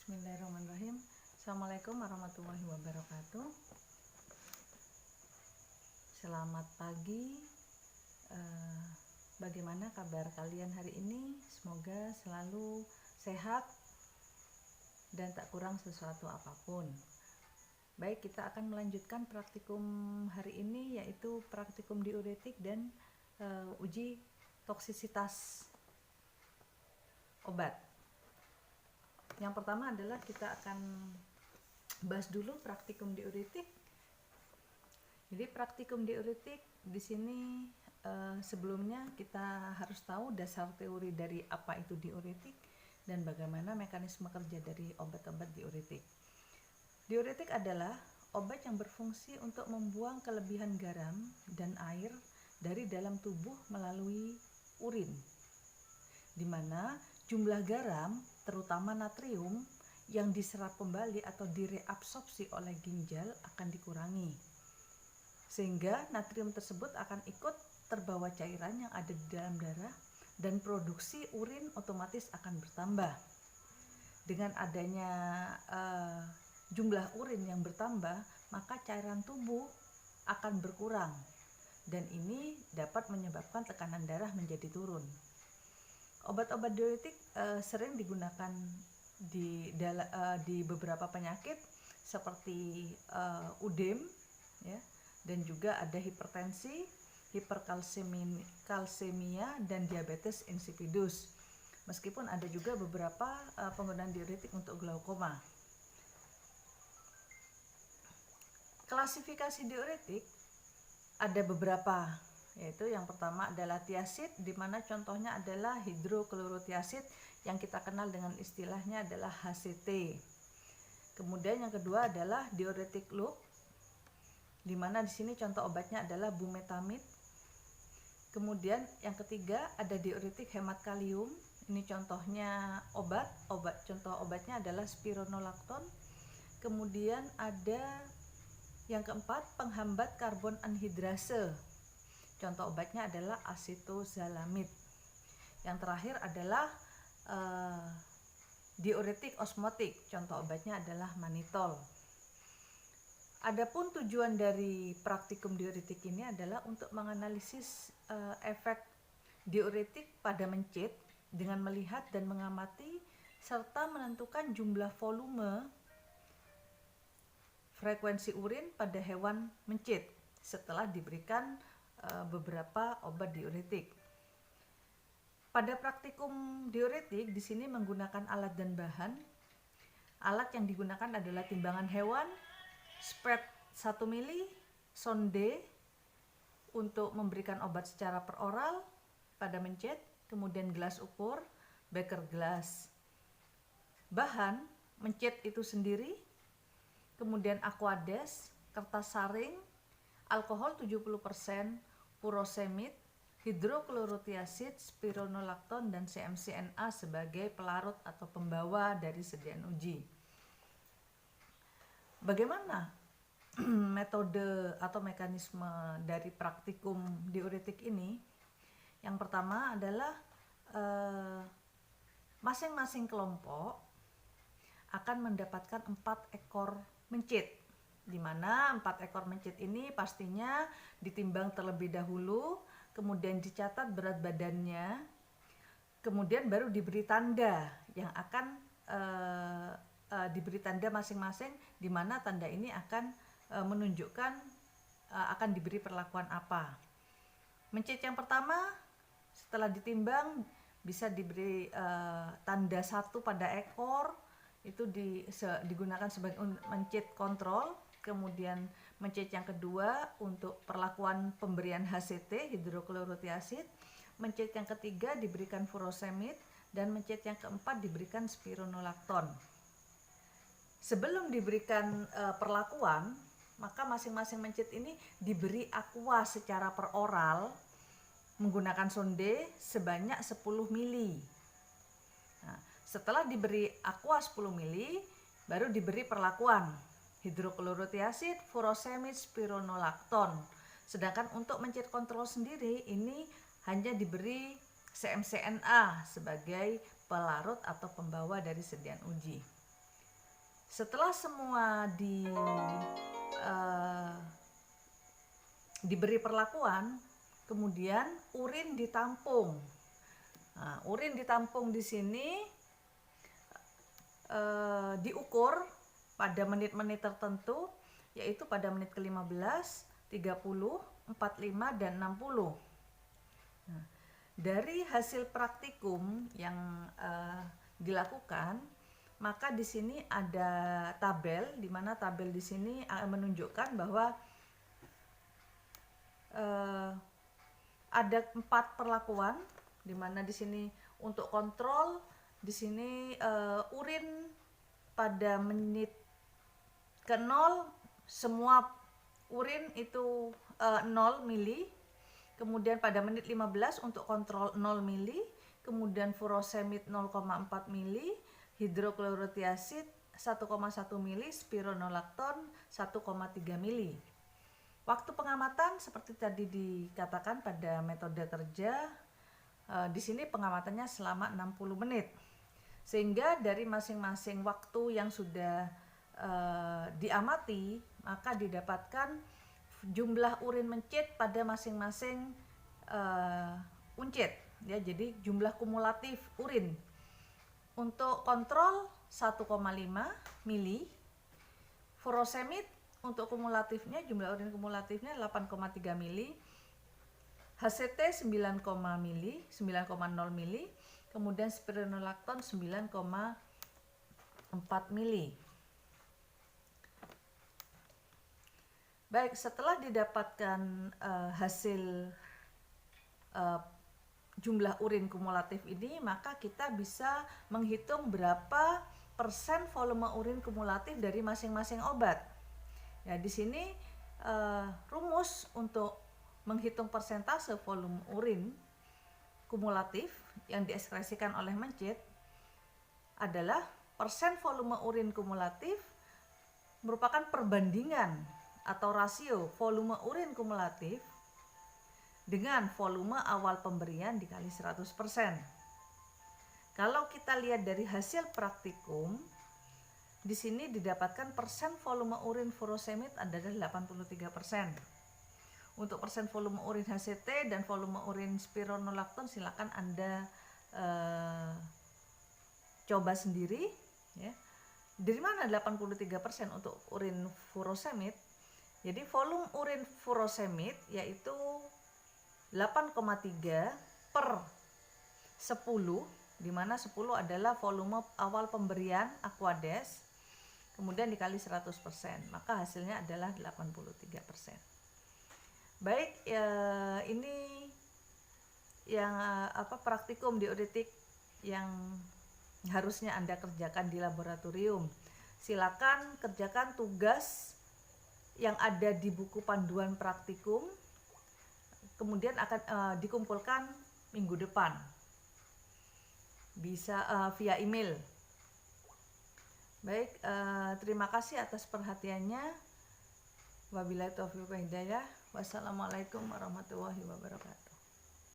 Bismillahirrahmanirrahim. Assalamualaikum warahmatullahi wabarakatuh. Selamat pagi. Bagaimana kabar kalian hari ini? Semoga selalu sehat dan tak kurang sesuatu apapun. Baik, kita akan melanjutkan praktikum hari ini, yaitu praktikum diuretik dan uji toksisitas obat. Yang pertama adalah kita akan bahas dulu praktikum diuretik. Jadi praktikum diuretik di sini sebelumnya kita harus tahu dasar teori dari apa itu diuretik dan bagaimana mekanisme kerja dari obat-obat diuretik. Diuretik adalah obat yang berfungsi untuk membuang kelebihan garam dan air dari dalam tubuh melalui urin, di mana jumlah garam, terutama natrium, yang diserap kembali atau direabsorpsi oleh ginjal akan dikurangi. Sehingga natrium tersebut akan ikut terbawa cairan yang ada di dalam darah dan produksi urin otomatis akan bertambah. Dengan adanya jumlah urin yang bertambah, maka cairan tubuh akan berkurang. Dan ini dapat menyebabkan tekanan darah menjadi turun. Obat-obat diuretik sering digunakan di beberapa penyakit seperti udem, ya, dan juga ada hipertensi, hiperkalsemia, dan diabetes insipidus. Meskipun ada juga beberapa penggunaan diuretik untuk glaukoma. Klasifikasi diuretik ada beberapa, yaitu yang pertama adalah tiazid, di mana contohnya adalah hidroklorotiazid yang kita kenal dengan istilahnya adalah HCT. Kemudian yang kedua adalah diuretik loop, di mana di sini contoh obatnya adalah bumetamid. Kemudian yang ketiga ada diuretik hemat kalium. Ini contohnya contoh obatnya adalah spironolakton. Kemudian ada yang keempat penghambat karbon anhidrase. Contoh obatnya adalah asetozalamid. Yang terakhir adalah diuretik osmotik. Contoh obatnya adalah manitol. Adapun tujuan dari praktikum diuretik ini adalah untuk menganalisis efek diuretik pada mencit dengan melihat dan mengamati serta menentukan jumlah volume frekuensi urin pada hewan mencit setelah diberikan beberapa obat diuretik. Pada praktikum diuretik di sini menggunakan alat dan bahan. Alat yang digunakan adalah timbangan hewan, spet 1 mili, sonde untuk memberikan obat secara peroral pada mencit, kemudian gelas ukur, beker gelas. Bahan mencit itu sendiri, kemudian aquades, kertas saring, alkohol 70%, furosemid, hidroklorotiazid, spironolakton, dan CMCNA sebagai pelarut atau pembawa dari sediaan uji. Bagaimana metode atau mekanisme dari praktikum diuretik ini? Yang pertama adalah masing-masing kelompok akan mendapatkan 4 ekor mencit, di mana 4 ekor mencit ini pastinya ditimbang terlebih dahulu, kemudian dicatat berat badannya, kemudian baru diberi tanda yang akan diberi tanda masing-masing, di mana tanda ini akan menunjukkan akan diberi perlakuan apa. Mencit yang pertama setelah ditimbang bisa diberi tanda 1 pada ekor, itu digunakan sebagai mencit kontrol. Kemudian mencit yang kedua untuk perlakuan pemberian HCT, hidroklorotiazid. Mencit yang ketiga diberikan furosemid, dan mencit yang keempat diberikan spironolakton. Sebelum diberikan perlakuan, maka masing-masing mencit ini diberi aqua secara peroral menggunakan sonde sebanyak 10 mili. Nah, setelah diberi aqua 10 mili, baru diberi perlakuan hidroklorotiazid, furosemid, spironolakton. Sedangkan untuk mencit kontrol sendiri ini hanya diberi CMCNA sebagai pelarut atau pembawa dari sediaan uji. Setelah semua diberi perlakuan, kemudian urin ditampung. Nah, urin ditampung di sini diukur pada menit-menit tertentu, yaitu pada menit ke-15, 30, 45, dan 60. Nah, dari hasil praktikum yang dilakukan, maka di sini ada tabel, di mana tabel di sini menunjukkan bahwa ada 4 perlakuan, di mana di sini untuk kontrol, di sini urin pada menit ke-0 semua urin itu 0 mili. Kemudian pada menit 15 untuk kontrol 0 mili, kemudian furosemid 0,4 mili, hidroklorotiasid 1,1 mili, spironolakton 1,3 mili. Waktu pengamatan seperti tadi dikatakan pada metode kerja, di sini pengamatannya selama 60 menit. Sehingga dari masing-masing waktu yang sudah diamati, maka didapatkan jumlah urin mencit pada masing-masing uncit, ya. Jadi jumlah kumulatif urin untuk kontrol 1,5 mili, furosemid untuk kumulatifnya, jumlah urin kumulatifnya 8,3 mili, HCT 9,0 mili, kemudian spironolakton 9,4 mili. Baik, setelah didapatkan hasil jumlah urin kumulatif ini, maka kita bisa menghitung berapa persen volume urin kumulatif dari masing-masing obat. Ya, di sini rumus untuk menghitung persentase volume urin kumulatif yang diekspresikan oleh mencit adalah persen volume urin kumulatif merupakan perbandingan atau rasio volume urin kumulatif dengan volume awal pemberian dikali 100%. Kalau kita lihat dari hasil praktikum, di sini didapatkan persen volume urin furosemid adalah 83%. Untuk persen volume urin HCT dan volume urin spironolakton silakan Anda coba sendiri, ya. Dari mana 83% untuk urin furosemid? Jadi volume urin furosemid yaitu 8,3 per 10, di mana 10 adalah volume awal pemberian Aquades, kemudian dikali 100%, maka hasilnya adalah 83%. Baik, ini yang praktikum diuretik yang harusnya Anda kerjakan di laboratorium. Silakan kerjakan tugas yang ada di buku panduan praktikum, kemudian akan dikumpulkan minggu depan, bisa via email. Baik, terima kasih atas perhatiannya. Wabillahi taufiq wal hidayah. Wassalamualaikum warahmatullahi wabarakatuh.